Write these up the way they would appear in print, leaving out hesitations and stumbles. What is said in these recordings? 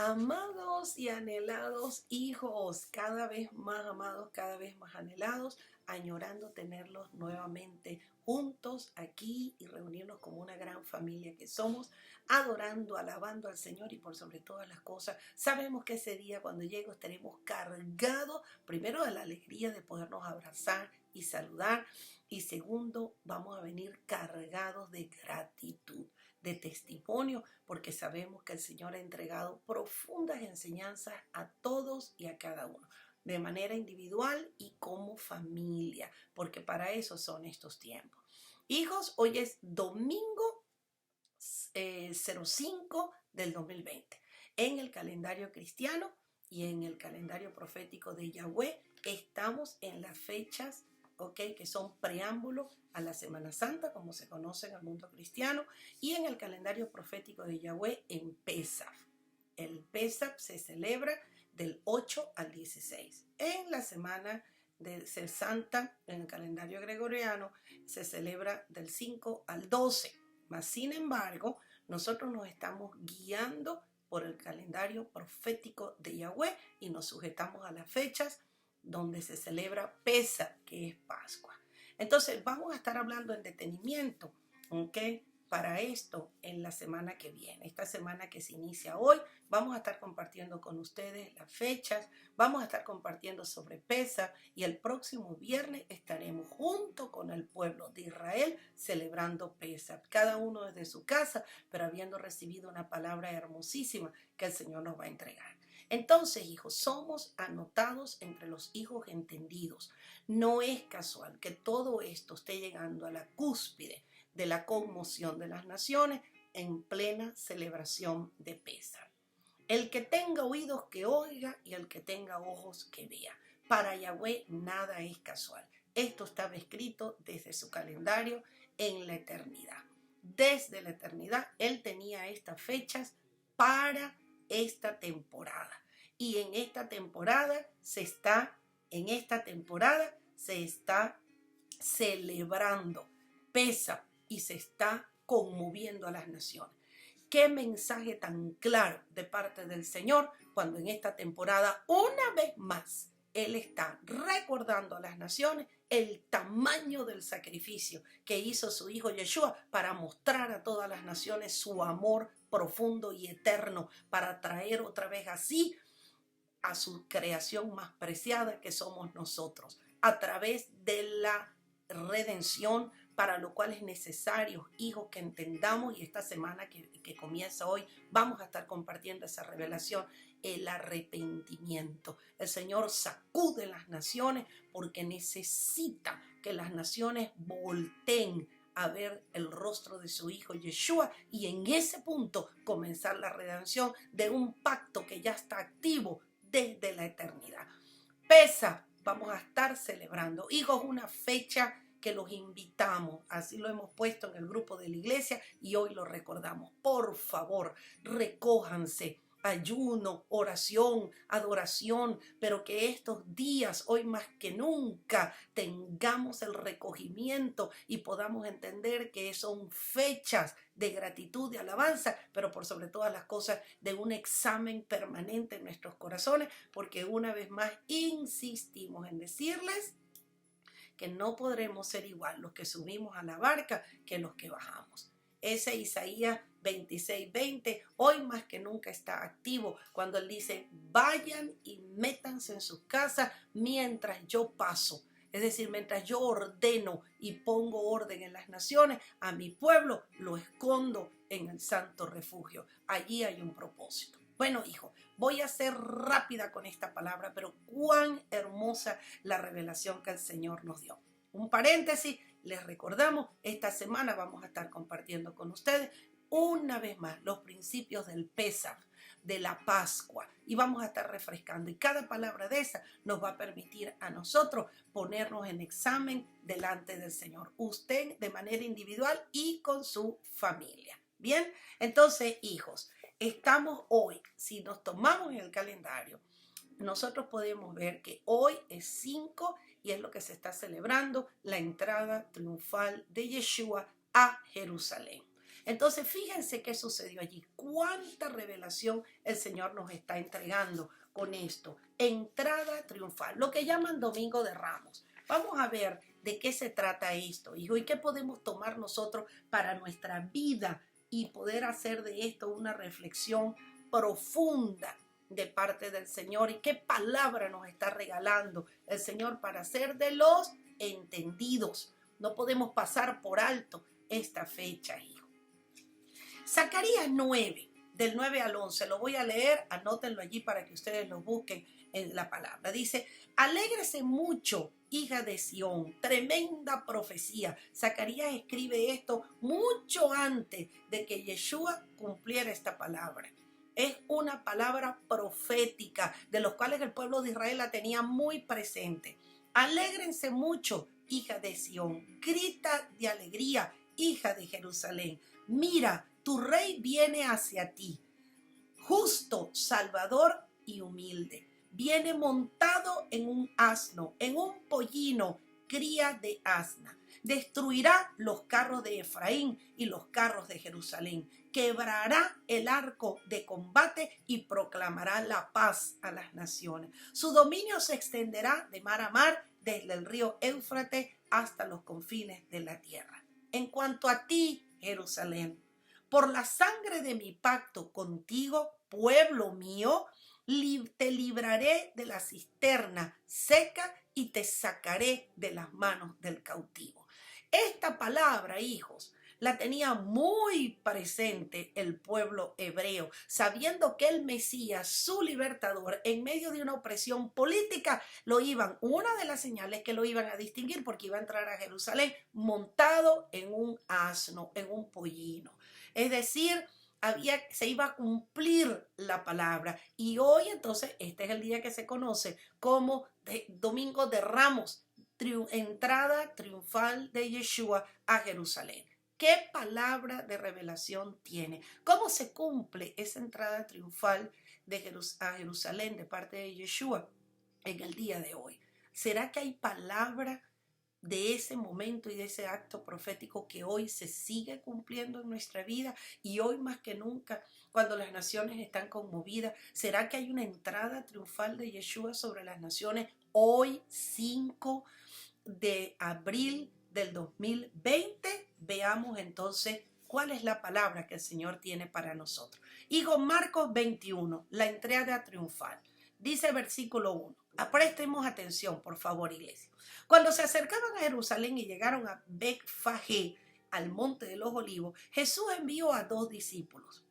Amados y anhelados hijos, cada vez más amados, cada vez más anhelados, añorando tenerlos nuevamente juntos aquí y reunirnos como una gran familia que somos, adorando, alabando al Señor y por sobre todas las cosas. Sabemos que ese día cuando llegue estaremos cargados, primero de la alegría de podernos abrazar y saludar, y segundo, vamos a venir cargados de gratitud, de testimonio, porque sabemos que el Señor ha entregado profundas enseñanzas a todos y a cada uno, de manera individual y como familia, porque para eso son estos tiempos. Hijos, hoy es domingo 05 del 2020. En el calendario cristiano y en el calendario profético de Yahweh estamos en las fechas, que son preámbulos a la Semana Santa, como se conoce en el mundo cristiano, y en el calendario profético de Yahweh en Pesach. El Pesach se celebra del 8 al 16. En la Semana de Santa, en el calendario gregoriano, se celebra del 5 al 12. Mas, sin embargo, nosotros nos estamos guiando por el calendario profético de Yahweh y nos sujetamos a las fechas donde se celebra Pesach, que es Pascua. Entonces, vamos a estar hablando en detenimiento, ¿ok? Para esto en la semana que viene, esta semana que se inicia hoy, vamos a estar compartiendo con ustedes las fechas, vamos a estar compartiendo sobre Pesach y el próximo viernes estaremos junto con el pueblo de Israel celebrando Pesach, cada uno desde su casa, pero habiendo recibido una palabra hermosísima que el Señor nos va a entregar. Entonces, hijos, somos anotados entre los hijos entendidos. No es casual que todo esto esté llegando a la cúspide de la conmoción de las naciones en plena celebración de Pesach. El que tenga oídos que oiga y el que tenga ojos que vea. Para Yahweh nada es casual. Esto estaba escrito desde su calendario en la eternidad. Desde la eternidad Él tenía estas fechas para esta temporada. Y en esta temporada se está celebrando Pesach y se está conmoviendo a las naciones. Qué mensaje tan claro de parte del Señor cuando en esta temporada una vez más Él está recordando a las naciones el tamaño del sacrificio que hizo su hijo Yeshua para mostrar a todas las naciones su amor profundo y eterno, para traer otra vez así a su creación más preciada que somos nosotros, a través de la redención, para lo cual es necesario, hijos, que entendamos, y esta semana que comienza hoy vamos a estar compartiendo esa revelación, el arrepentimiento. El Señor sacude las naciones porque necesita que las naciones volteen a ver el rostro de su hijo Yeshua y en ese punto comenzar la redención de un pacto que ya está activo desde la eternidad. Pesach, vamos a estar celebrando. Hijos, una fecha que los invitamos, así lo hemos puesto en el grupo de la iglesia y hoy lo recordamos. Por favor, recójanse. Ayuno, oración, adoración, pero que estos días, hoy más que nunca, tengamos el recogimiento y podamos entender que son fechas de gratitud, de alabanza, pero por sobre todas las cosas de un examen permanente en nuestros corazones, porque una vez más insistimos en decirles que no podremos ser igual los que subimos a la barca que los que bajamos. Ese Isaías 26:20 hoy más que nunca está activo cuando él dice: vayan y métanse en sus casas mientras yo paso. Es decir, mientras yo ordeno y pongo orden en las naciones, a mi pueblo lo escondo en el santo refugio. Allí hay un propósito. Bueno, hijo, voy a ser rápida con esta palabra, pero cuán hermosa la revelación que el Señor nos dio. Un paréntesis, les recordamos, esta semana vamos a estar compartiendo con ustedes una vez más los principios del Pesach, de la Pascua, y vamos a estar refrescando, y cada palabra de esa nos va a permitir a nosotros ponernos en examen delante del Señor, usted de manera individual y con su familia. Bien, entonces, hijos, estamos hoy, si nos tomamos en el calendario, nosotros podemos ver que hoy es 5 y es lo que se está celebrando, la entrada triunfal de Yeshua a Jerusalén. Entonces, fíjense qué sucedió allí. Cuánta revelación el Señor nos está entregando con esto. Entrada triunfal, lo que llaman Domingo de Ramos. Vamos a ver de qué se trata esto, hijo, y qué podemos tomar nosotros para nuestra vida y poder hacer de esto una reflexión profunda de parte del Señor, y qué palabra nos está regalando el Señor para ser de los entendidos. No podemos pasar por alto esta fecha, hijo. Zacarías 9, del 9 al 11, lo voy a leer, anótenlo allí para que ustedes lo busquen en la palabra. Dice: alégrese mucho, hija de Sión, tremenda profecía. Zacarías escribe esto mucho antes de que Yeshua cumpliera esta palabra. Es una palabra profética de los cuales el pueblo de Israel la tenía muy presente. Alégrense mucho, hija de Sión, grita de alegría, hija de Jerusalén. Mira, tu rey viene hacia ti, justo, salvador y humilde. Viene montado en un asno, en un pollino, cría de asna. Destruirá los carros de Efraín y los carros de Jerusalén. Quebrará el arco de combate y proclamará la paz a las naciones. Su dominio se extenderá de mar a mar, desde el río Éufrates hasta los confines de la tierra. En cuanto a ti, Jerusalén, por la sangre de mi pacto contigo, pueblo mío, te libraré de la cisterna seca y te sacaré de las manos del cautivo. Esta palabra, hijos, la tenía muy presente el pueblo hebreo, sabiendo que el Mesías, su libertador, en medio de una opresión política, una de las señales que lo iban a distinguir, porque iba a entrar a Jerusalén montado en un asno, en un pollino. Es decir, se iba a cumplir la palabra. Y hoy entonces, este es el día que se conoce como Domingo de Ramos, entrada triunfal de Yeshua a Jerusalén. ¿Qué palabra de revelación tiene? ¿Cómo se cumple esa entrada triunfal a Jerusalén de parte de Yeshua en el día de hoy? ¿Será que hay palabra de ese momento y de ese acto profético que hoy se sigue cumpliendo en nuestra vida? Y hoy más que nunca, cuando las naciones están conmovidas, ¿será que hay una entrada triunfal de Yeshua sobre las naciones hoy, 5 de abril del 2020? Veamos entonces cuál es la palabra que el Señor tiene para nosotros. Hijo, Marcos 21, la entrada triunfal. Dice versículo 1. Prestemos atención, por favor, iglesia. Cuando se acercaban a Jerusalén y llegaron a Betfagé, al monte de los olivos, Jesús envió a 2 discípulos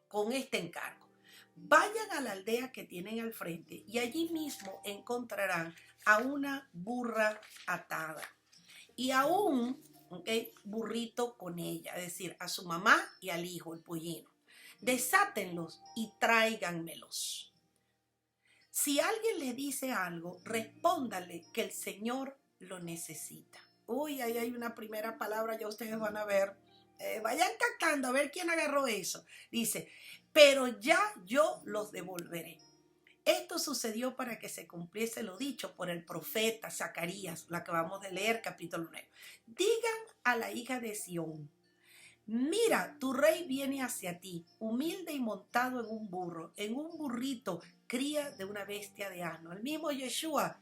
con este encargo: vayan a la aldea que tienen al frente y allí mismo encontrarán a una burra atada y a un burrito con ella, es decir, a su mamá y al hijo, el pollino. Desátenlos y tráiganmelos. Si alguien les dice algo, respóndale que el Señor lo necesita. Uy, ahí hay una primera palabra, ya ustedes van a ver. Vayan captando a ver quién agarró eso. Dice: pero ya yo los devolveré. Esto sucedió para que se cumpliese lo dicho por el profeta Zacarías, lo que vamos a leer, capítulo 9. Digan a la hija de Sión: mira, tu rey viene hacia ti, humilde y montado en un burro, en un burrito, cría de una bestia de asno. El mismo Yeshua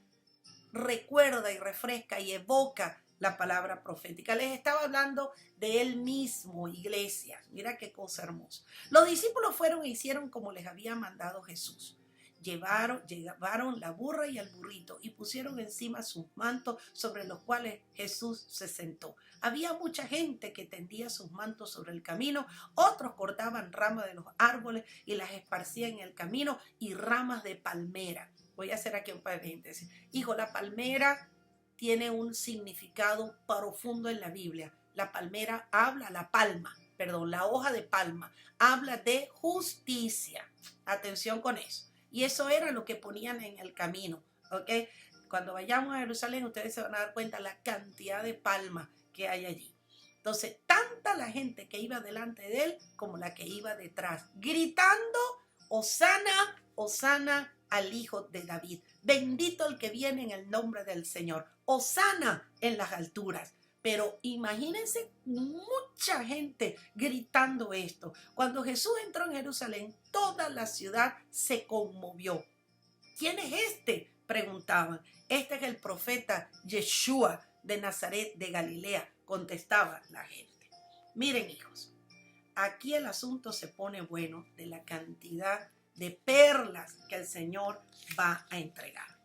recuerda y refresca y evoca la palabra profética. Les estaba hablando de él mismo, iglesia. Mira qué cosa hermosa. Los discípulos fueron e hicieron como les había mandado Jesús. Llevaron la burra y el burrito y pusieron encima sus mantos, sobre los cuales Jesús se sentó. Había mucha gente que tendía sus mantos sobre el camino, otros cortaban ramas de los árboles y las esparcían en el camino, y ramas de palmera. Voy a hacer aquí un paréntesis. Hijo, la palmera tiene un significado profundo en la Biblia. La palmera la hoja de palma habla de justicia. Atención con eso. Y eso era lo que ponían en el camino, ¿ok? Cuando vayamos a Jerusalén, ustedes se van a dar cuenta la cantidad de palmas que hay allí. Entonces, tanta la gente que iba delante de él como la que iba detrás, gritando: Hosana, Hosana al Hijo de David. Bendito el que viene en el nombre del Señor. Hosana en las alturas. Pero imagínense mucha gente gritando esto. Cuando Jesús entró en Jerusalén, toda la ciudad se conmovió. ¿Quién es este?, preguntaban. Este es el profeta Yeshua de Nazaret de Galilea, contestaba la gente. Miren, hijos, aquí el asunto se pone bueno de la cantidad de perlas que el Señor va a entregar.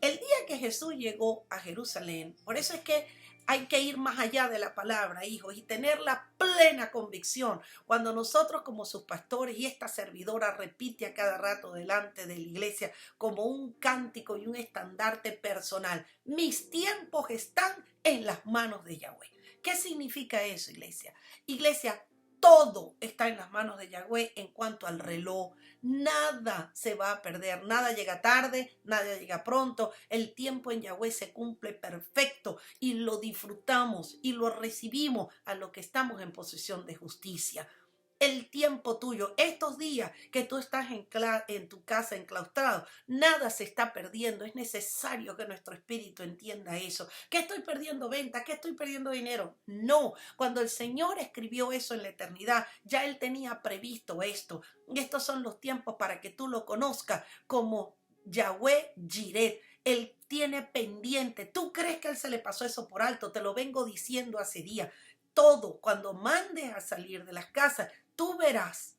El día que Jesús llegó a Jerusalén, por eso es que hay que ir más allá de la palabra, hijos, y tener la plena convicción. Cuando nosotros como sus pastores y esta servidora repite a cada rato delante de la iglesia como un cántico y un estandarte personal: mis tiempos están en las manos de Yahweh. ¿Qué significa eso, iglesia? Iglesia, todo está en las manos de Yahweh en cuanto al reloj. Nada se va a perder, nada llega tarde, nada llega pronto. El tiempo en Yahweh se cumple perfecto y lo disfrutamos y lo recibimos a lo que estamos en posesión de justicia. El tiempo tuyo, estos días que tú estás en tu casa enclaustrado, nada se está perdiendo. Es necesario que nuestro espíritu entienda eso. ¿Que estoy perdiendo venta? ¿Que estoy perdiendo dinero? No, cuando el Señor escribió eso en la eternidad, ya Él tenía previsto esto. Y estos son los tiempos para que tú lo conozcas como Yahweh Jireh. Él tiene pendiente. ¿Tú crees que a Él se le pasó eso por alto? Te lo vengo diciendo hace días. Todo, cuando mandes a salir de las casas, tú verás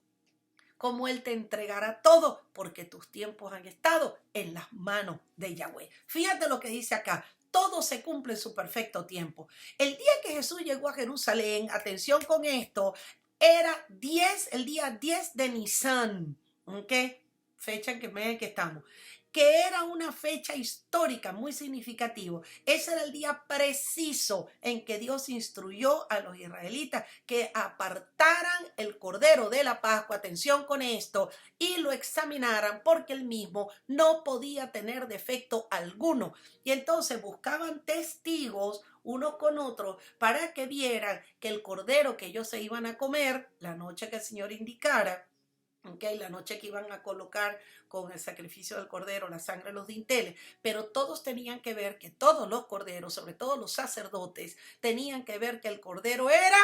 cómo Él te entregará todo, porque tus tiempos han estado en las manos de Yahweh. Fíjate lo que dice acá: todo se cumple en su perfecto tiempo. El día que Jesús llegó a Jerusalén, atención con esto, era el día 10 de Nisan, ¿ok? Fecha en que estamos, que era una fecha histórica muy significativa. Ese era el día preciso en que Dios instruyó a los israelitas que apartaran el cordero de la Pascua, atención con esto, y lo examinaran, porque el mismo no podía tener defecto alguno. Y entonces buscaban testigos unos con otros para que vieran que el cordero que ellos se iban a comer la noche que el Señor indicara, okay, la noche que iban a colocar con el sacrificio del cordero la sangre de los dinteles, pero todos tenían que ver que todos los corderos, sobre todo los sacerdotes, tenían que ver que el cordero era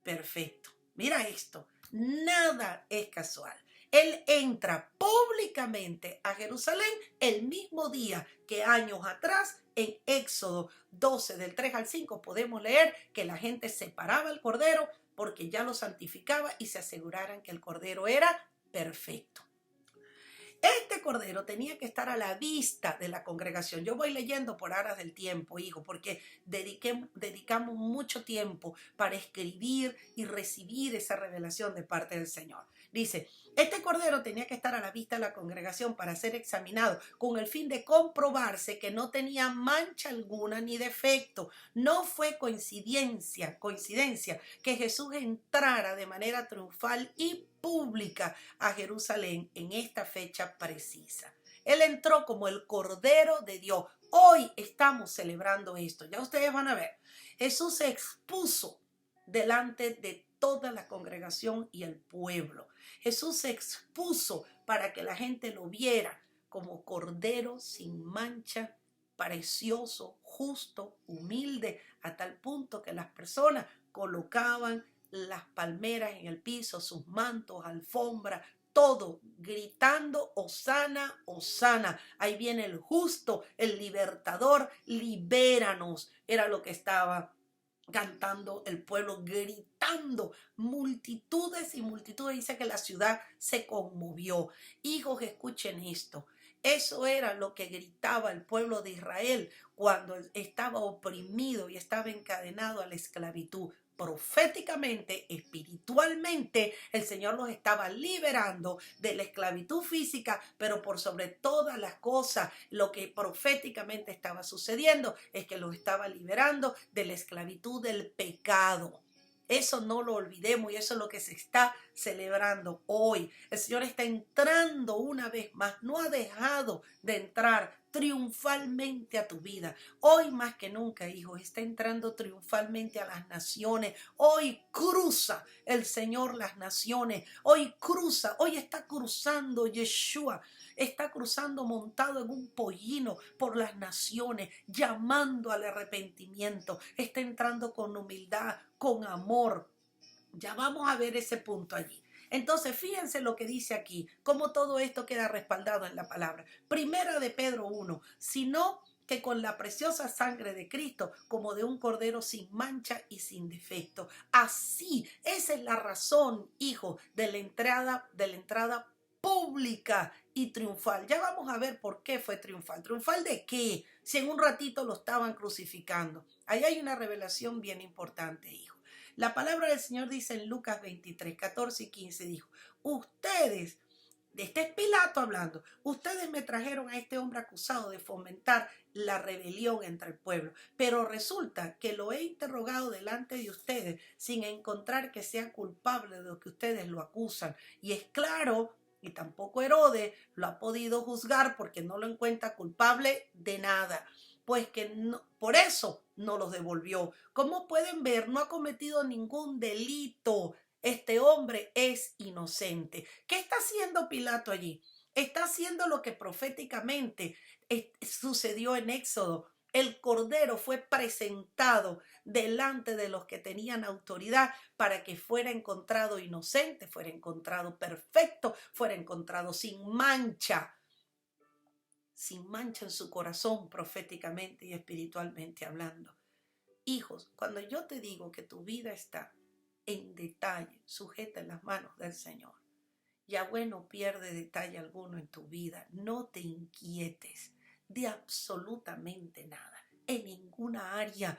perfecto. Mira esto, nada es casual. Él entra públicamente a Jerusalén el mismo día que años atrás, en Éxodo 12, del 3 al 5, podemos leer que la gente separaba el cordero porque ya lo santificaba y se aseguraran que el cordero era perfecto. Este cordero tenía que estar a la vista de la congregación. Yo voy leyendo por aras del tiempo, hijo, porque dedicamos mucho tiempo para escribir y recibir esa revelación de parte del Señor. Dice: este cordero tenía que estar a la vista de la congregación para ser examinado con el fin de comprobarse que no tenía mancha alguna ni defecto. No fue coincidencia que Jesús entrara de manera triunfal y pública a Jerusalén en esta fecha precisa. Él entró como el Cordero de Dios. Hoy estamos celebrando esto. Ya ustedes van a ver. Jesús se expuso delante de toda la congregación y el pueblo. Jesús se expuso para que la gente lo viera como cordero sin mancha, precioso, justo, humilde, a tal punto que las personas colocaban las palmeras en el piso, sus mantos, alfombra, todo, gritando: Hosana, Hosana. Ahí viene el justo, el libertador, libéranos. Era lo que estaba cantando el pueblo, gritando, multitudes y multitudes. Dice que la ciudad se conmovió. Hijos, escuchen esto. Eso era lo que gritaba el pueblo de Israel cuando estaba oprimido y estaba encadenado a la esclavitud. Proféticamente, espiritualmente, el Señor los estaba liberando de la esclavitud física, pero por sobre todas las cosas, lo que proféticamente estaba sucediendo es que los estaba liberando de la esclavitud del pecado. Eso no lo olvidemos y eso es lo que se está celebrando hoy. El Señor está entrando una vez más, no ha dejado de entrar triunfalmente a tu vida. Hoy más que nunca, hijo, está entrando triunfalmente a las naciones. Hoy cruza el Señor las naciones. Hoy cruza, hoy está cruzando Yeshua. Está cruzando montado en un pollino por las naciones, llamando al arrepentimiento. Está entrando con humildad, con amor. Ya vamos a ver ese punto allí. Entonces, fíjense lo que dice aquí, cómo todo esto queda respaldado en la palabra. Primera de Pedro 1, sino que con la preciosa sangre de Cristo, como de un cordero sin mancha y sin defecto. Así, esa es la razón, hijo, de la entrada pública y triunfal. Ya vamos a ver por qué fue triunfal. ¿Triunfal de qué? Si en un ratito lo estaban crucificando. Ahí hay una revelación bien importante, hijo. La palabra del Señor dice en Lucas 23, 14 y 15, dijo, ustedes, este es Pilato hablando, ustedes me trajeron a este hombre acusado de fomentar la rebelión entre el pueblo, pero resulta que lo he interrogado delante de ustedes sin encontrar que sea culpable de lo que ustedes lo acusan. Y es claro, y tampoco Herodes lo ha podido juzgar porque no lo encuentra culpable de nada. Pues que no, por eso no los devolvió. Como pueden ver, no ha cometido ningún delito. Este hombre es inocente. ¿Qué está haciendo Pilato allí? Está haciendo lo que proféticamente sucedió en Éxodo. El cordero fue presentado delante de los que tenían autoridad para que fuera encontrado inocente, fuera encontrado perfecto, fuera encontrado sin mancha en su corazón proféticamente y espiritualmente hablando. Hijos, cuando yo te digo que tu vida está en detalle, sujeta en las manos del Señor, Yahweh no pierde detalle alguno en tu vida. No te inquietes de absolutamente nada, en ninguna área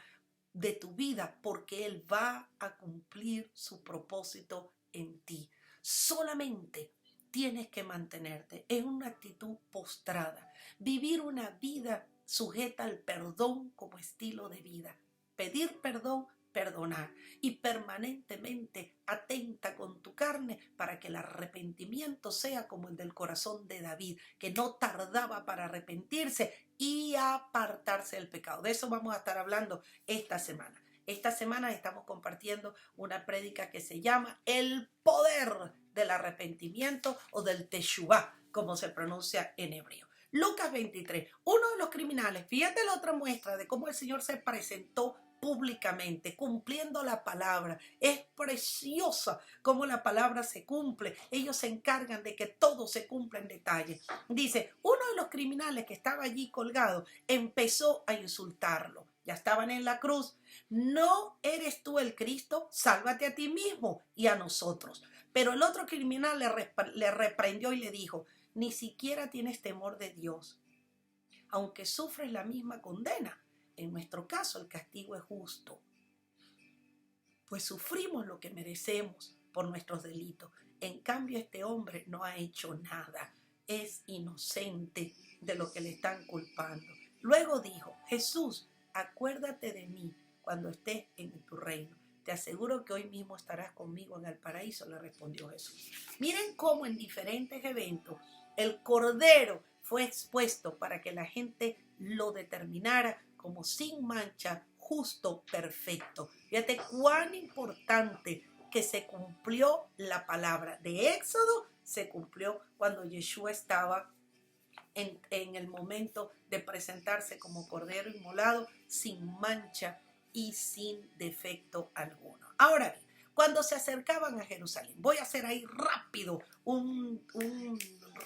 de tu vida, porque Él va a cumplir su propósito en ti. Solamente tienes que mantenerte en una actitud postrada, vivir una vida sujeta al perdón como estilo de vida, pedir perdón, perdonar y permanentemente atenta con tu carne para que el arrepentimiento sea como el del corazón de David, que no tardaba para arrepentirse y apartarse del pecado. De eso vamos a estar hablando esta semana. Esta semana estamos compartiendo una prédica que se llama El poder del arrepentimiento o del Teshuvá, como se pronuncia en hebreo. Lucas 23, uno de los criminales, fíjate la otra muestra de cómo el Señor se presentó públicamente, cumpliendo la palabra. Es preciosa cómo la palabra se cumple. Ellos se encargan de que todo se cumpla en detalle. Dice, uno de los criminales que estaba allí colgado empezó a insultarlo. Ya estaban en la cruz. ¿No eres tú el Cristo? Sálvate a ti mismo y a nosotros. Pero el otro criminal le reprendió y le dijo, ni siquiera tienes temor de Dios, aunque sufres la misma condena. En nuestro caso, el castigo es justo, pues sufrimos lo que merecemos por nuestros delitos. En cambio, este hombre no ha hecho nada. Es inocente de lo que le están culpando. Luego dijo, Jesús, acuérdate de mí cuando estés en tu reino. Te aseguro que hoy mismo estarás conmigo en el paraíso, le respondió Jesús. Miren cómo en diferentes eventos el Cordero fue expuesto para que la gente lo determinara como sin mancha, justo, perfecto. Fíjate cuán importante que se cumplió la palabra de Éxodo, se cumplió cuando Yeshua estaba en el momento de presentarse como cordero inmolado, sin mancha y sin defecto alguno. Ahora bien, cuando se acercaban a Jerusalén, voy a hacer ahí rápido un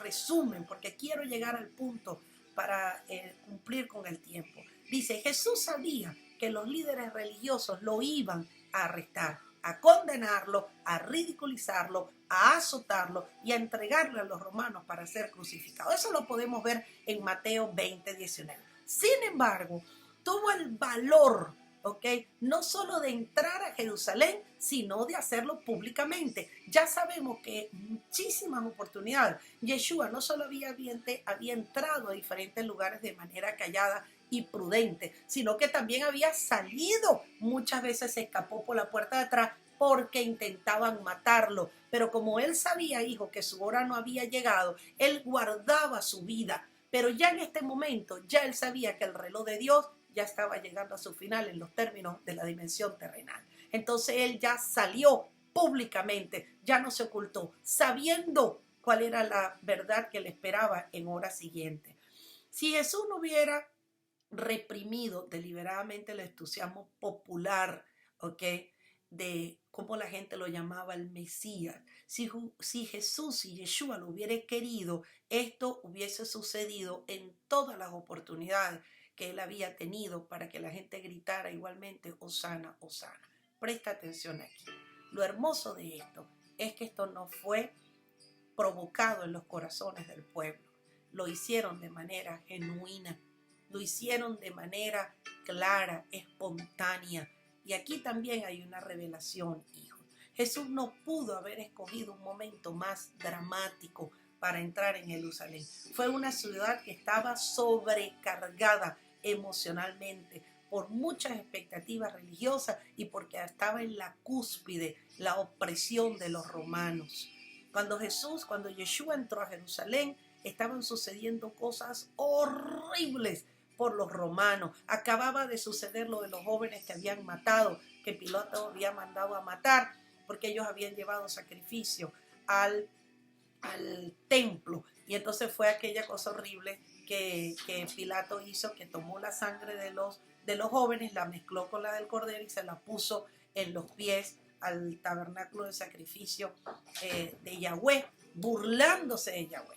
resumen, porque quiero llegar al punto para cumplir con el tiempo. Dice, Jesús sabía que los líderes religiosos lo iban a arrestar, a condenarlo, a ridiculizarlo, a azotarlo y a entregarlo a los romanos para ser crucificado. Eso lo podemos ver en Mateo 20, 19. Sin embargo, tuvo el valor, ¿ok? No solo de entrar a Jerusalén, sino de hacerlo públicamente. Ya sabemos que muchísimas oportunidades, Yeshua no solo había entrado a diferentes lugares de manera callada y prudente, sino que también había salido. Muchas veces se escapó por la puerta de atrás porque intentaban matarlo. Pero como él sabía, hijo, que su hora no había llegado, él guardaba su vida Pero ya en este momento, ya él sabía que el reloj de Dios ya estaba llegando a su final en los términos de la dimensión terrenal. Entonces él ya salió públicamente, ya no se ocultó, sabiendo cuál era la verdad que le esperaba en horas siguientes. Si Jesús no hubiera reprimido deliberadamente el entusiasmo popular, ¿ok? De cómo la gente lo llamaba el Mesías. Si Jesús, si Yeshua lo hubiera querido, esto hubiese sucedido en todas las oportunidades que él había tenido para que la gente gritara igualmente, Hosana, Hosana. Presta atención aquí. Lo hermoso de esto es que esto no fue provocado en los corazones del pueblo. Lo hicieron de manera genuina. Lo hicieron de manera clara, espontánea. Y aquí también hay una revelación, hijos. Jesús no pudo haber escogido un momento más dramático para entrar en Jerusalén. Fue una ciudad que estaba sobrecargada emocionalmente por muchas expectativas religiosas y porque estaba en la cúspide la opresión de los romanos. Cuando Yeshua entró a Jerusalén, estaban sucediendo cosas horribles por los romanos. Acababa de suceder lo de los jóvenes que habían matado, que Pilato había mandado a matar, porque ellos habían llevado sacrificio al templo. Y entonces fue aquella cosa horrible que Pilato hizo, que tomó la sangre de los jóvenes, la mezcló con la del cordero y se la puso en los pies al tabernáculo de sacrificio de Yahweh, burlándose de Yahweh.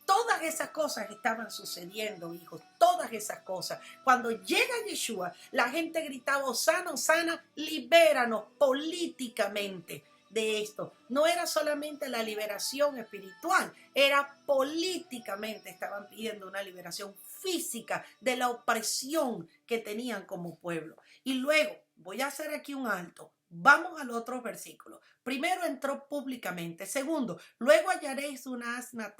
Todas esas cosas estaban sucediendo, hijos, todas esas cosas. Cuando llega Yeshua, la gente gritaba, Hosana, Hosana, libéranos políticamente de esto. No era solamente la liberación espiritual, era políticamente, estaban pidiendo una liberación física de la opresión que tenían como pueblo. Y luego, voy a hacer aquí un alto. Vamos al otro versículo. Primero entró públicamente. Segundo, luego hallaréis una asna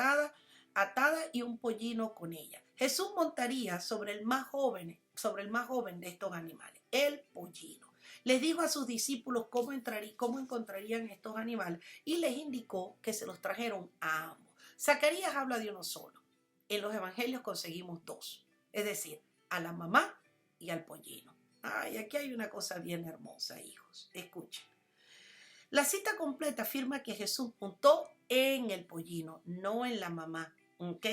atada y un pollino con ella. Jesús montaría sobre el más joven de estos animales, el pollino. Les dijo a sus discípulos cómo encontrarían estos animales y les indicó que se los trajeron a ambos. Zacarías habla de uno solo. En los evangelios conseguimos dos, es decir, a la mamá y al pollino. Ay, aquí hay una cosa bien hermosa, hijos. Escuchen. La cita completa afirma que Jesús montó en el pollino, no en la mamá. ¿Ok?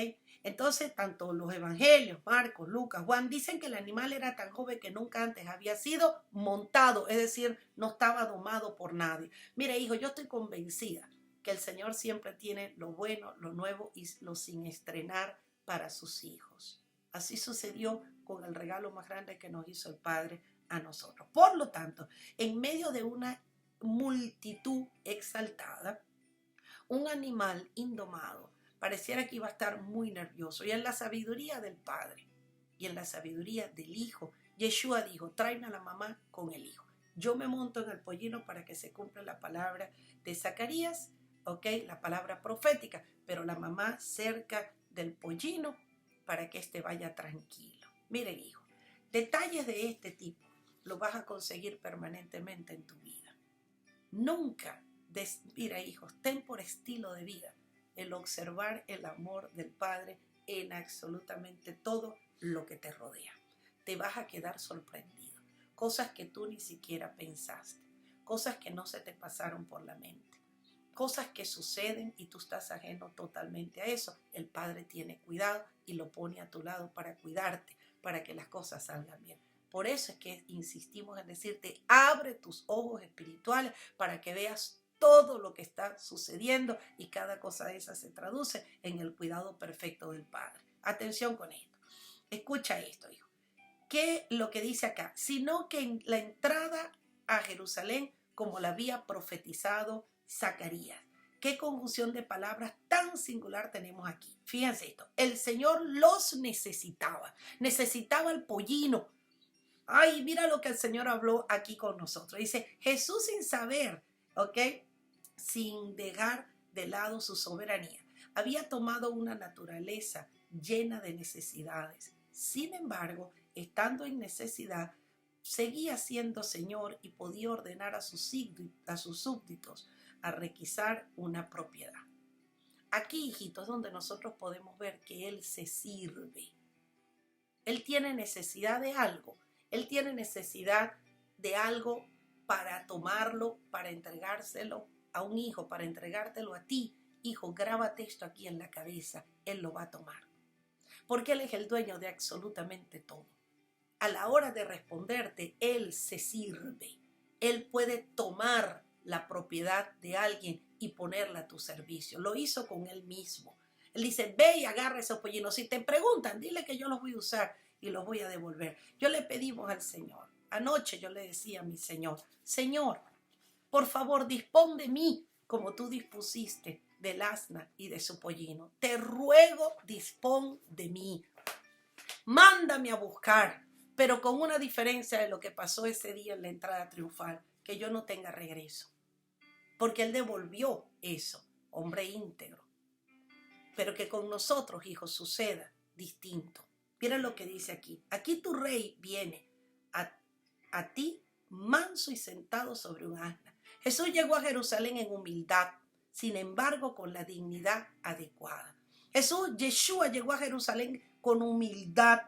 Entonces, tanto los evangelios, Marcos, Lucas, Juan, dicen que el animal era tan joven que nunca antes había sido montado, es decir, no estaba domado por nadie. Mire, hijo, yo estoy convencida que el Señor siempre tiene lo bueno, lo nuevo y lo sin estrenar para sus hijos. Así sucedió con el regalo más grande que nos hizo el Padre a nosotros. Por lo tanto, en medio de una multitud exaltada, un animal indomado pareciera que iba a estar muy nervioso. Y en la sabiduría del Padre y en la sabiduría del Hijo, Yeshua dijo, tráeme a la mamá con el Hijo. Yo me monto en el pollino para que se cumpla la palabra de Zacarías, ¿ok? La palabra profética, pero la mamá cerca del pollino para que éste vaya tranquilo. Miren, hijo, detalles de este tipo lo vas a conseguir permanentemente en tu vida. Nunca, mira, hijos, ten por estilo de vida el observar el amor del Padre en absolutamente todo lo que te rodea. Te vas a quedar sorprendido. Cosas que tú ni siquiera pensaste. Cosas que no se te pasaron por la mente. Cosas que suceden y tú estás ajeno totalmente a eso. El Padre tiene cuidado y lo pone a tu lado para cuidarte, para que las cosas salgan bien. Por eso es que insistimos en decirte, abre tus ojos espirituales para que veas todo lo que está sucediendo y cada cosa de esa se traduce en el cuidado perfecto del Padre. Atención con esto. Escucha esto, hijo. ¿Qué lo que dice acá? Sino que en la entrada a Jerusalén, como la había profetizado Zacarías. Qué conjunción de palabras tan singular tenemos aquí. Fíjense esto. El Señor los necesitaba. Necesitaba el pollino. Ay, mira lo que el Señor habló aquí con nosotros. Dice, Jesús sin saber, ¿ok? Sin dejar de lado su soberanía, había tomado una naturaleza llena de necesidades. Sin embargo, estando en necesidad, seguía siendo Señor y podía ordenar a sus súbditos a requisar una propiedad. Aquí, hijitos, es donde nosotros podemos ver que Él se sirve. Él tiene necesidad de algo. Él tiene necesidad de algo para tomarlo, para entregárselo a un hijo, para entregártelo a ti. Hijo, grábate esto aquí en la cabeza. Él lo va a tomar. Porque Él es el dueño de absolutamente todo. A la hora de responderte, Él se sirve. Él puede tomar la propiedad de alguien y ponerla a tu servicio. Lo hizo con Él mismo. Él dice, ve y agarra esos pollinos. Si te preguntan, dile que yo los voy a usar y los voy a devolver. Yo le pedimos al Señor. Anoche yo le decía a mi Señor, Señor, por favor, dispón de mí como tú dispusiste del asna y de su pollino. Te ruego, dispón de mí. Mándame a buscar, pero con una diferencia de lo que pasó ese día en la entrada triunfal, que yo no tenga regreso. Porque Él devolvió eso, hombre íntegro. Pero que con nosotros, hijos, suceda distinto. Miren lo que dice aquí. Aquí tu rey viene a ti manso y sentado sobre un asna. Jesús llegó a Jerusalén en humildad, sin embargo con la dignidad adecuada. Yeshua llegó a Jerusalén con humildad.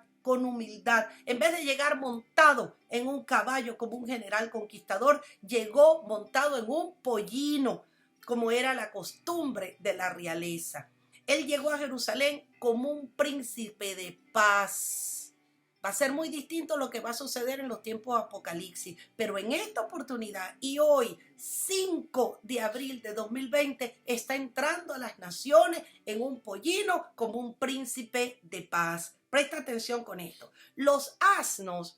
En vez de llegar montado en un caballo como un general conquistador, llegó montado en un pollino, como era la costumbre de la realeza. Él llegó a Jerusalén como un príncipe de paz. Va a ser muy distinto lo que va a suceder en los tiempos de Apocalipsis, pero en esta oportunidad y hoy, 5 de abril de 2020, está entrando a las naciones en un pollino como un príncipe de paz. Presta atención con esto. Los asnos,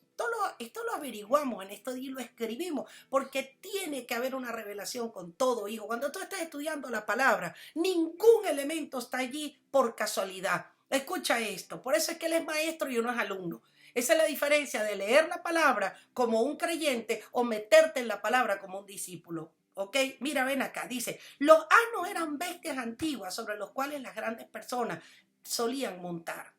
esto lo averiguamos en esto y lo escribimos, porque tiene que haber una revelación con todo, hijo. Cuando tú estás estudiando la palabra, ningún elemento está allí por casualidad. Escucha esto, por eso es que él es maestro y uno es alumno. Esa es la diferencia de leer la palabra como un creyente o meterte en la palabra como un discípulo. ¿Ok? Mira, ven acá, dice, los asnos eran bestias antiguas sobre los cuales las grandes personas solían montar.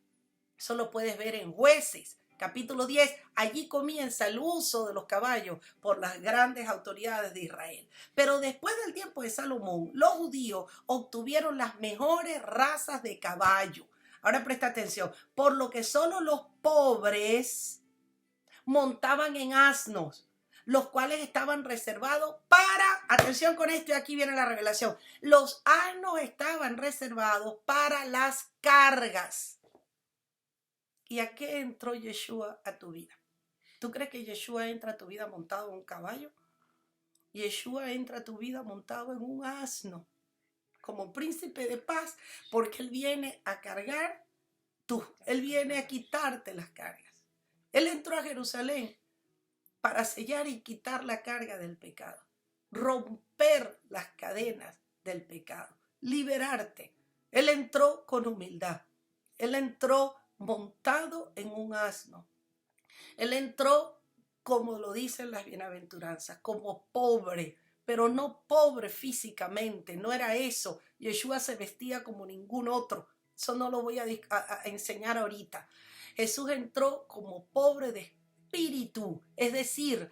Eso lo puedes ver en Jueces, capítulo 10. Allí comienza el uso de los caballos por las grandes autoridades de Israel. Pero después del tiempo de Salomón, los judíos obtuvieron las mejores razas de caballo. Ahora presta atención, por lo que solo los pobres montaban en asnos, los cuales estaban reservados para, atención con esto y aquí viene la revelación, los asnos estaban reservados para las cargas. ¿Y a qué entró Yeshua a tu vida? ¿Tú crees que Yeshua entra a tu vida montado en un caballo? Yeshua entra a tu vida montado en un asno, como príncipe de paz, porque Él viene a cargar Él viene a quitarte las cargas. Él entró a Jerusalén para sellar y quitar la carga del pecado, romper las cadenas del pecado, liberarte. Él entró con humildad. Él entró montado en un asno. Él entró, como lo dicen las bienaventuranzas, como pobre, pero no pobre físicamente, no era eso. Yeshua se vestía como ningún otro. Eso no lo voy a enseñar ahorita. Jesús entró como pobre de espíritu, es decir,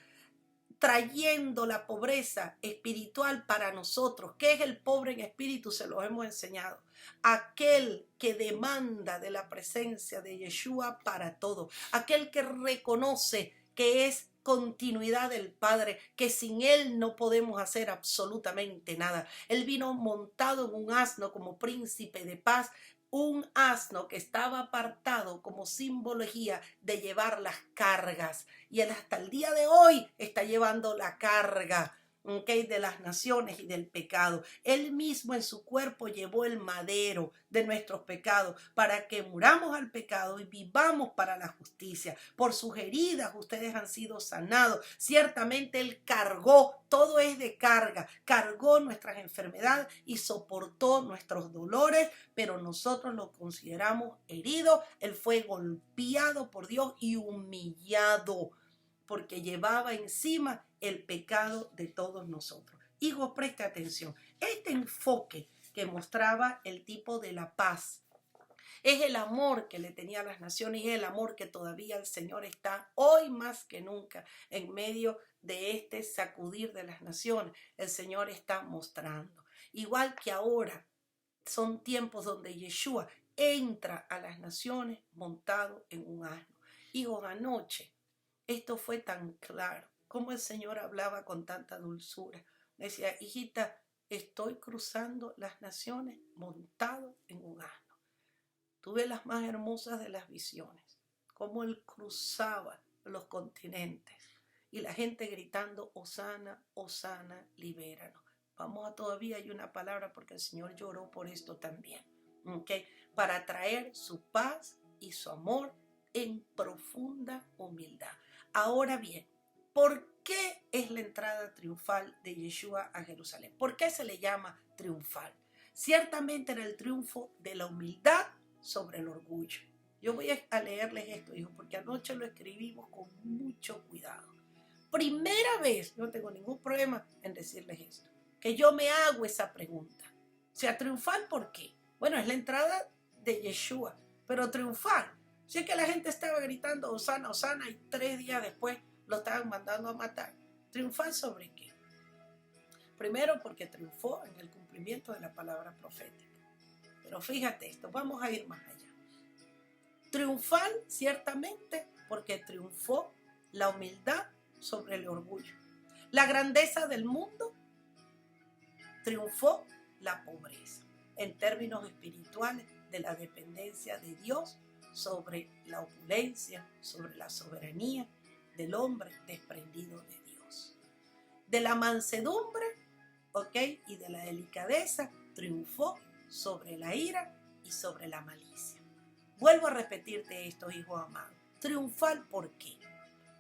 trayendo la pobreza espiritual para nosotros. ¿Qué es el pobre en espíritu? Se lo hemos enseñado. Aquel que demanda de la presencia de Yeshua para todo. Aquel que reconoce que es continuidad del Padre, que sin Él no podemos hacer absolutamente nada. Él vino montado en un asno como príncipe de paz, un asno que estaba apartado como simbología de llevar las cargas. Y Él hasta el día de hoy está llevando la carga, ¿okay?, de las naciones y del pecado. Él mismo en su cuerpo llevó el madero de nuestros pecados para que muramos al pecado y vivamos para la justicia. Por sus heridas ustedes han sido sanados. Ciertamente Él cargó, todo es de carga, cargó nuestras enfermedades y soportó nuestros dolores, pero nosotros lo consideramos herido. Él fue golpeado por Dios y humillado, porque llevaba encima el pecado de todos nosotros. Hijos, preste atención. Este enfoque que mostraba el tipo de la paz es el amor que le tenía a las naciones y es el amor que todavía el Señor está hoy más que nunca en medio de este sacudir de las naciones. El Señor está mostrando. Igual que ahora son tiempos donde Yeshua entra a las naciones montado en un asno. Hijos, anoche esto fue tan claro, como el Señor hablaba con tanta dulzura. Decía, hijita, estoy cruzando las naciones montado en un asno. Tuve las más hermosas de las visiones, como Él cruzaba los continentes y la gente gritando, Hosana, Hosana, libéranos. Vamos a todavía hay una palabra porque el Señor lloró por esto también, ¿okay? Para traer su paz y su amor en profunda humildad. Ahora bien, ¿por qué es la entrada triunfal de Yeshua a Jerusalén? ¿Por qué se le llama triunfal? Ciertamente era el triunfo de la humildad sobre el orgullo. Yo voy a leerles esto, hijo, porque anoche lo escribimos con mucho cuidado. Primera vez, no tengo ningún problema en decirles esto, que yo me hago esa pregunta. O sea, triunfal, ¿por qué? Bueno, es la entrada de Yeshua, pero triunfal. Si es que la gente estaba gritando Hosana, Hosana, y 3 días después lo estaban mandando a matar. ¿Triunfal sobre qué? Primero, porque triunfó en el cumplimiento de la palabra profética. Pero fíjate esto, vamos a ir más allá. Triunfal, ciertamente, porque triunfó la humildad sobre el orgullo. La grandeza del mundo triunfó la pobreza. En términos espirituales, de la dependencia de Dios sobre la opulencia, sobre la soberanía del hombre desprendido de Dios. De la mansedumbre, ¿ok? Y de la delicadeza triunfó sobre la ira y sobre la malicia. Vuelvo a repetirte esto, hijo amado. Triunfal, ¿por qué?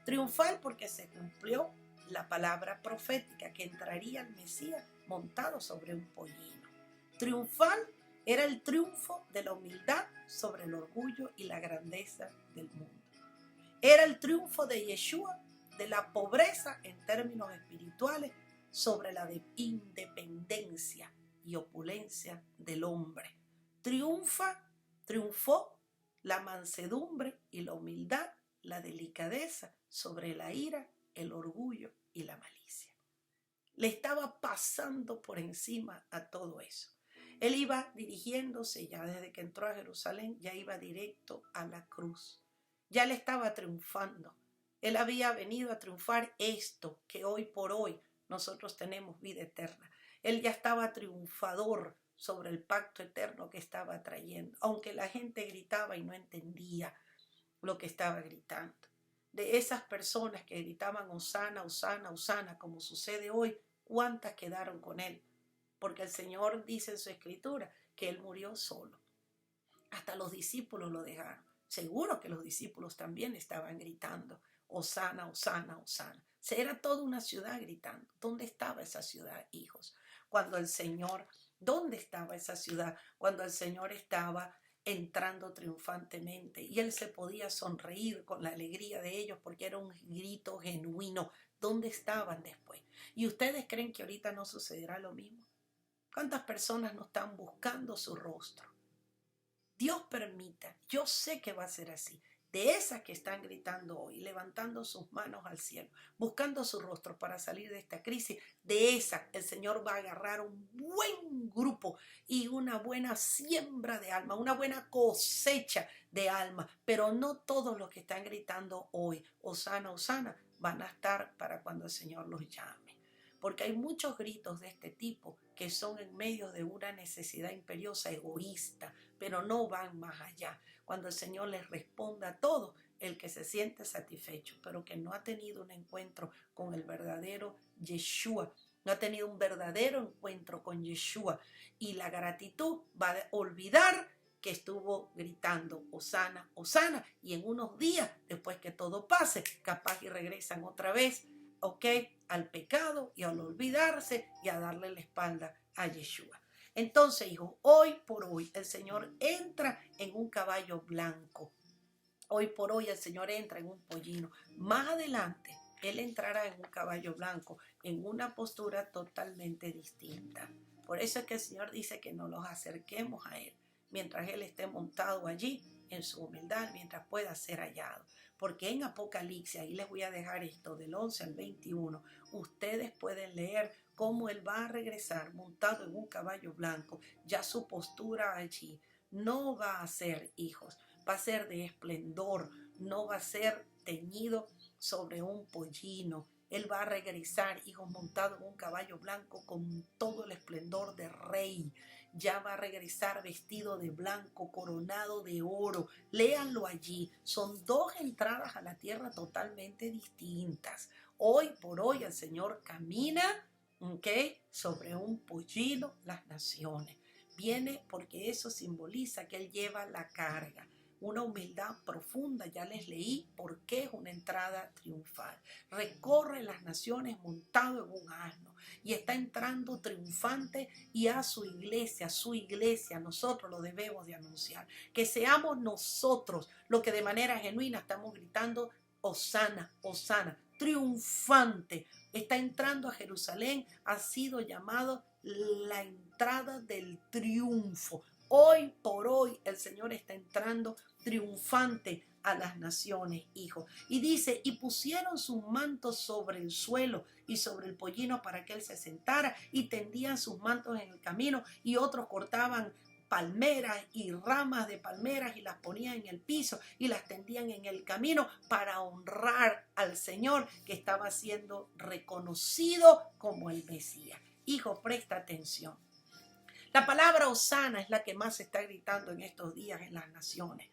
Triunfal porque se cumplió la palabra profética que entraría el Mesías montado sobre un pollino. Triunfal era el triunfo de la humildad sobre el orgullo y la grandeza del mundo. Era el triunfo de Yeshua de la pobreza en términos espirituales sobre la independencia y opulencia del hombre. Triunfó la mansedumbre y la humildad, la delicadeza sobre la ira, el orgullo y la malicia. Le estaba pasando por encima a todo eso. Él iba dirigiéndose ya desde que entró a Jerusalén, ya iba directo a la cruz. Ya le estaba triunfando. Él había venido a triunfar esto que hoy por hoy nosotros tenemos vida eterna. Él ya estaba triunfador sobre el pacto eterno que estaba trayendo, aunque la gente gritaba y no entendía lo que estaba gritando. De esas personas que gritaban Hosana, Hosana, Hosana, como sucede hoy, ¿cuántas quedaron con él? Porque el Señor dice en su escritura que él murió solo. Hasta los discípulos lo dejaron. Seguro que los discípulos también estaban gritando Hosana, Hosana, Hosana. Era toda una ciudad gritando. ¿Dónde estaba esa ciudad, hijos? ¿Dónde estaba esa ciudad? Cuando el Señor estaba entrando triunfantemente y él se podía sonreír con la alegría de ellos porque era un grito genuino. ¿Dónde estaban después? ¿Y ustedes creen que ahorita no sucederá lo mismo? ¿Cuántas personas no están buscando su rostro? Dios permita, yo sé que va a ser así. De esas que están gritando hoy, levantando sus manos al cielo, buscando su rostro para salir de esta crisis, de esas el Señor va a agarrar un buen grupo y una buena siembra de alma, una buena cosecha de alma. Pero no todos los que están gritando hoy, Hosana, Hosana, van a estar para cuando el Señor los llame. Porque hay muchos gritos de este tipo que son en medio de una necesidad imperiosa, egoísta, pero no van más allá. Cuando el Señor les responda a todo, el que se siente satisfecho, pero que no ha tenido un encuentro con el verdadero Yeshua, no ha tenido un verdadero encuentro con Yeshua, y la gratitud va a olvidar que estuvo gritando Hosana, Hosana, y en unos días, después que todo pase, capaz y regresan otra vez, ¿ok?, al pecado y al olvidarse y a darle la espalda a Yeshua. Entonces, hijo, hoy por hoy el Señor entra en un caballo blanco. Hoy por hoy el Señor entra en un pollino. Más adelante, Él entrará en un caballo blanco, en una postura totalmente distinta. Por eso es que el Señor dice que nos los acerquemos a Él, mientras Él esté montado allí en su humildad, mientras pueda ser hallado. Porque en Apocalipsis, ahí les voy a dejar esto, del 11 al 21, ustedes pueden leer cómo él va a regresar montado en un caballo blanco. Ya su postura allí no va a ser, hijos, va a ser de esplendor, no va a ser teñido sobre un pollino. Él va a regresar, hijos, montado en un caballo blanco con todo el esplendor de rey. Ya va a regresar vestido de blanco, coronado de oro. Léanlo allí. Son dos entradas a la tierra totalmente distintas. Hoy por hoy el Señor camina, ¿ok?, sobre un pollino las naciones. Viene porque eso simboliza que Él lleva la carga. Una humildad profunda, ya les leí por qué es una entrada triunfal. Recorre las naciones montado en un asno y está entrando triunfante, y a su iglesia, nosotros lo debemos de anunciar. Que seamos nosotros los que de manera genuina estamos gritando: Hosana, Hosana, triunfante. Está entrando a Jerusalén, ha sido llamado la entrada del triunfo. Hoy por hoy el Señor está entrando triunfante a las naciones, hijos. Y dice: y pusieron sus mantos sobre el suelo y sobre el pollino para que él se sentara, y tendían sus mantos en el camino, y otros cortaban palmeras y ramas de palmeras y las ponían en el piso y las tendían en el camino para honrar al Señor, que estaba siendo reconocido como el Mesías. Hijo, presta atención. La palabra Hosana es la que más se está gritando en estos días en las naciones.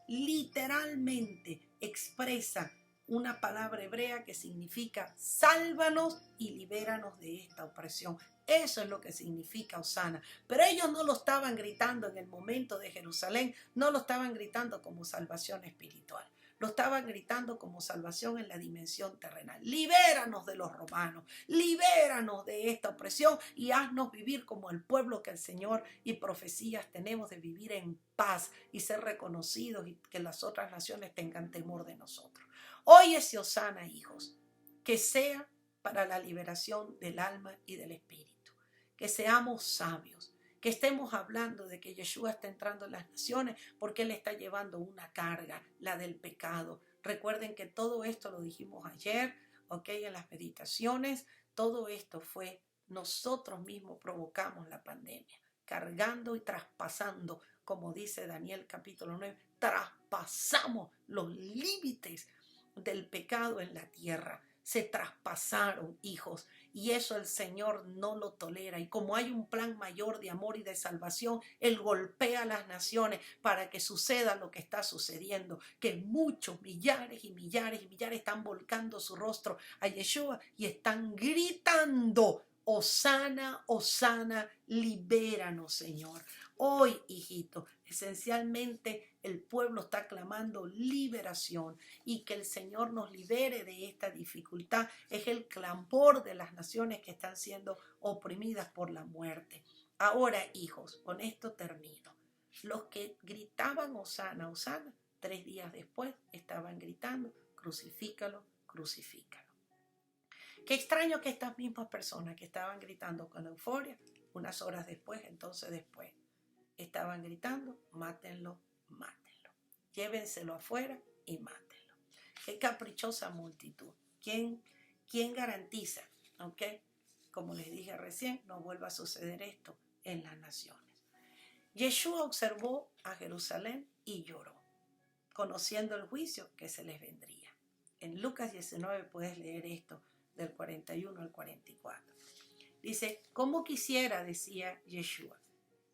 Literalmente expresa una palabra hebrea que significa sálvanos y libéranos de esta opresión. Eso es lo que significa Hosana. Pero ellos no lo estaban gritando en el momento de Jerusalén, no lo estaban gritando como salvación espiritual. Lo estaban gritando como salvación en la dimensión terrenal. Libéranos de los romanos, libéranos de esta opresión y haznos vivir como el pueblo que el Señor y profecías tenemos, de vivir en paz y ser reconocidos, y que las otras naciones tengan temor de nosotros. Hoy ese Hosana, hijos, que sea para la liberación del alma y del espíritu. Que seamos sabios. Que estemos hablando de que Yeshua está entrando en las naciones porque Él está llevando una carga, la del pecado. Recuerden que todo esto lo dijimos ayer, ¿ok?, en las meditaciones. Todo esto fue, nosotros mismos provocamos la pandemia, cargando y traspasando, como dice Daniel capítulo 9, traspasamos los límites del pecado en la tierra. Se traspasaron, hijos, y eso el Señor no lo tolera. Y como hay un plan mayor de amor y de salvación, Él golpea a las naciones para que suceda lo que está sucediendo, que muchos, millares y millares y millares están volcando su rostro a Yeshua y están gritando: Hosana, Hosana, libéranos, Señor. Hoy, hijito, esencialmente el pueblo está clamando liberación, y que el Señor nos libere de esta dificultad. Es el clamor de las naciones que están siendo oprimidas por la muerte. Ahora, hijos, con esto termino. Los que gritaban Hosana, Hosana, 3 días después estaban gritando: crucifícalo, crucifícalo. Qué extraño que estas mismas personas que estaban gritando con euforia, unas horas después, entonces después, estaban gritando: mátenlo, mátenlo. Llévenselo afuera y mátenlo. Qué caprichosa multitud. ¿Quién garantiza, ¿ok?, como les dije recién, no vuelva a suceder esto en las naciones? Yeshua observó a Jerusalén y lloró, conociendo el juicio que se les vendría. En Lucas 19 puedes leer esto, del 41 al 44. Dice: ¿cómo quisiera, decía Yeshua,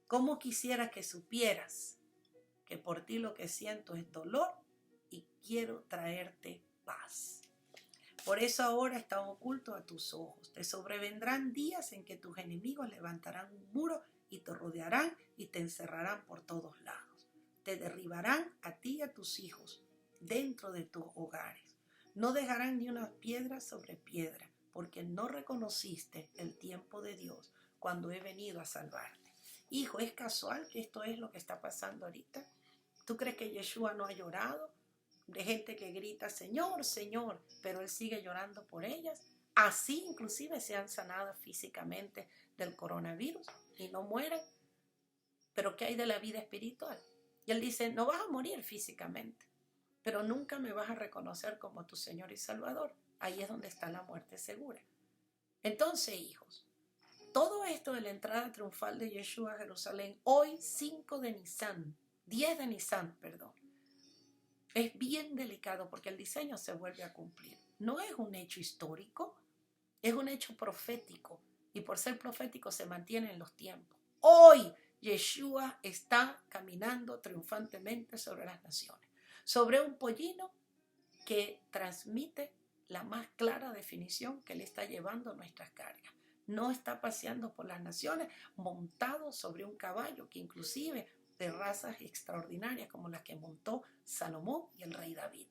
cómo quisiera que supieras que por ti lo que siento es dolor y quiero traerte paz? Por eso ahora está oculto a tus ojos. Te sobrevendrán días en que tus enemigos levantarán un muro y te rodearán y te encerrarán por todos lados. Te derribarán a ti y a tus hijos dentro de tus hogares. No dejarán ni una piedra sobre piedra, porque no reconociste el tiempo de Dios cuando he venido a salvarte. Hijo, ¿es casual que esto es lo que está pasando ahorita? ¿Tú crees que Yeshua no ha llorado? De gente que grita: Señor, Señor, pero Él sigue llorando por ellas. Así inclusive se han sanado físicamente del coronavirus y no mueren. Pero ¿qué hay de la vida espiritual? Y Él dice: no vas a morir físicamente, pero nunca me vas a reconocer como tu Señor y Salvador. Ahí es donde está la muerte segura. Entonces, hijos, Todo esto de la entrada triunfal de Yeshua a Jerusalén, hoy 5 de Nisan, 10 de Nisan, perdón, es bien delicado porque el diseño se vuelve a cumplir. No es un hecho histórico, es un hecho profético y por ser profético se mantiene en los tiempos. Hoy Yeshua está caminando triunfantemente sobre las naciones, sobre un pollino que transmite la más clara definición que le está llevando nuestras cargas. No está paseando por las naciones montado sobre un caballo que inclusive de razas extraordinarias como las que montó Salomón y el rey David.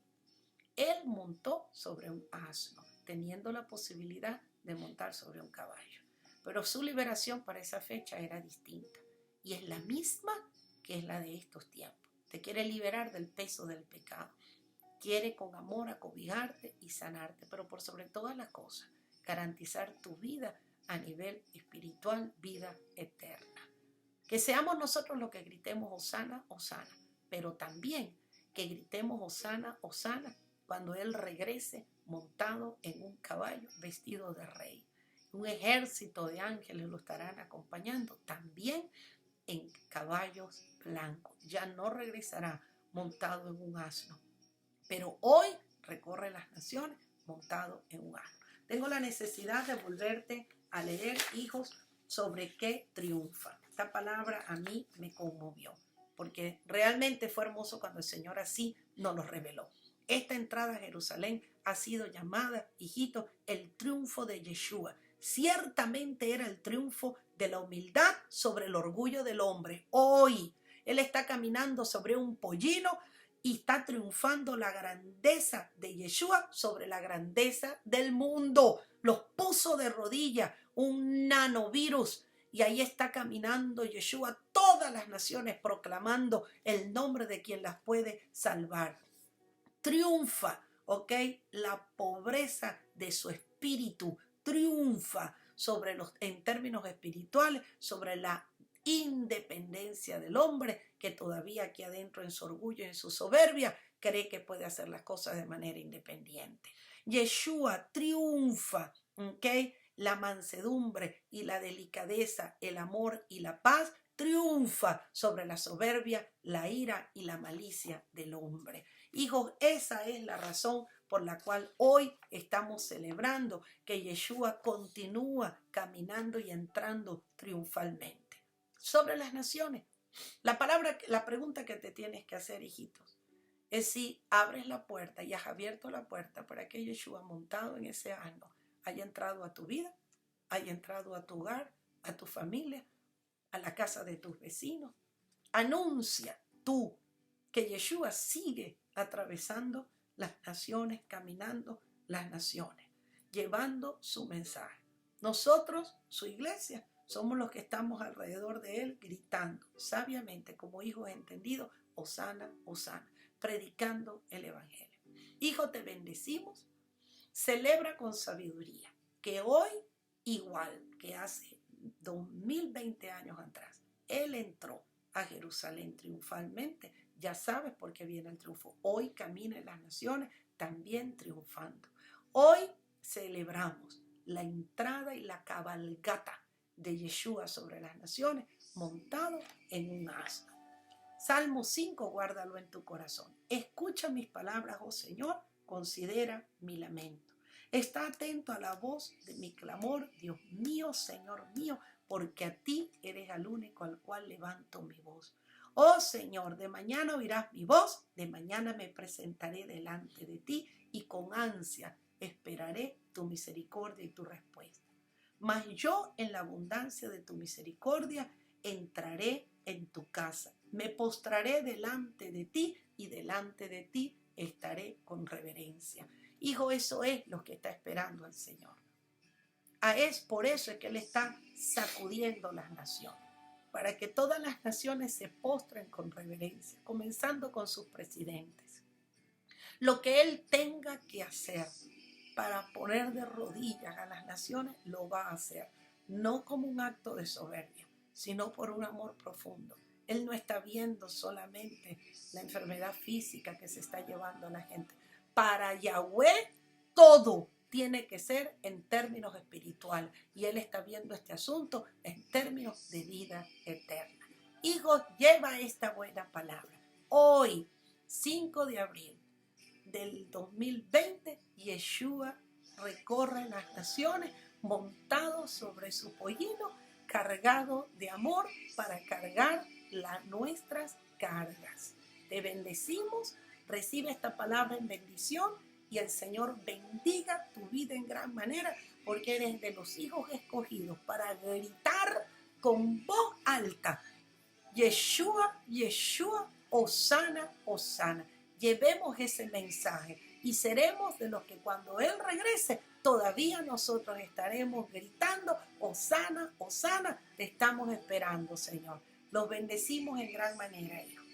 Él montó sobre un asno, teniendo la posibilidad de montar sobre un caballo. Pero su liberación para esa fecha era distinta y es la misma que es la de estos tiempos. Te quiere liberar del peso del pecado. Quiere con amor acobijarte y sanarte, pero por sobre todas las cosas, garantizar tu vida a nivel espiritual, vida eterna. Que seamos nosotros los que gritemos Hosana, Hosana, pero también que gritemos Hosana, Hosana cuando Él regrese montado en un caballo vestido de rey. Un ejército de ángeles lo estarán acompañando también en caballos blancos. Ya no regresará montado en un asno, pero hoy recorre las naciones montado en un asno. Tengo la necesidad de volverte a leer, hijos, sobre qué triunfa. Esta palabra a mí me conmovió, porque realmente fue hermoso cuando el Señor así nos lo reveló. Esta entrada a Jerusalén ha sido llamada, hijito, el triunfo de Yeshua. Ciertamente era el triunfo de la humildad sobre el orgullo del hombre. Hoy Él está caminando sobre un pollino y está triunfando la grandeza de Yeshua sobre la grandeza del mundo. Los puso de rodillas, un nanovirus, y ahí está caminando Yeshua, todas las naciones proclamando el nombre de quien las puede salvar. Triunfa, ¿ok? La pobreza de su espíritu, triunfa sobre los, en términos espirituales, sobre la independencia del hombre que todavía aquí adentro en su orgullo, en su soberbia, cree que puede hacer las cosas de manera independiente. Yeshua triunfa, ¿ok? La mansedumbre y la delicadeza, el amor y la paz triunfa sobre la soberbia, la ira y la malicia del hombre. Hijos, esa es la razón por la cual hoy estamos celebrando que Yeshua continúa caminando y entrando triunfalmente sobre las naciones. La pregunta que te tienes que hacer, hijitos, es si abres la puerta y has abierto la puerta para que Yeshua montado en ese asno haya entrado a tu vida, haya entrado a tu hogar, a tu familia, a la casa de tus vecinos. Anuncia tú que Yeshua sigue atravesando las naciones, caminando las naciones, llevando su mensaje. Nosotros, su iglesia, somos los que estamos alrededor de él gritando sabiamente como hijos entendidos, Hosana, Hosana, predicando el evangelio. Hijo, te bendecimos. Celebra con sabiduría que hoy, igual que hace 2020 años atrás, él entró a Jerusalén triunfalmente. Ya sabes por qué viene el triunfo. Hoy camina en las naciones también triunfando. Hoy celebramos la entrada y la cabalgata de Yeshua sobre las naciones montado en un asno. Salmo 5, guárdalo en tu corazón. Escucha mis palabras, oh Señor, considera mi lamento. Está atento a la voz de mi clamor, Dios mío, Señor mío, porque a ti eres el único al cual levanto mi voz. Oh Señor, de mañana oirás mi voz, de mañana me presentaré delante de ti y con ansia esperaré tu misericordia y tu respuesta. Mas yo en la abundancia de tu misericordia entraré en tu casa. Me postraré delante de ti y delante de ti estaré con reverencia. Hijo, eso es lo que está esperando el Señor. Es por eso que Él está sacudiendo las naciones, para que todas las naciones se postren con reverencia, comenzando con sus presidentes. Lo que Él tenga que hacer para poner de rodillas a las naciones, lo va a hacer, no como un acto de soberbia, sino por un amor profundo. Él no está viendo solamente la enfermedad física que se está llevando a la gente. Para Yahweh, todo tiene que ser en términos espirituales. Y Él está viendo este asunto en términos de vida eterna. Hijos, lleva esta buena palabra. Hoy, 5 de abril del 2020, Yeshua recorre las naciones montado sobre su pollino, cargado de amor para cargar nuestras cargas. Te bendecimos, recibe esta palabra en bendición y el Señor bendiga tu vida en gran manera, porque eres de los hijos escogidos para gritar con voz alta: Yeshua, Yeshua, Hosana, Hosana. Llevemos ese mensaje y seremos de los que cuando Él regrese, todavía nosotros estaremos gritando: Hosana, Hosana. Te estamos esperando, Señor. Los bendecimos en gran manera, hijo.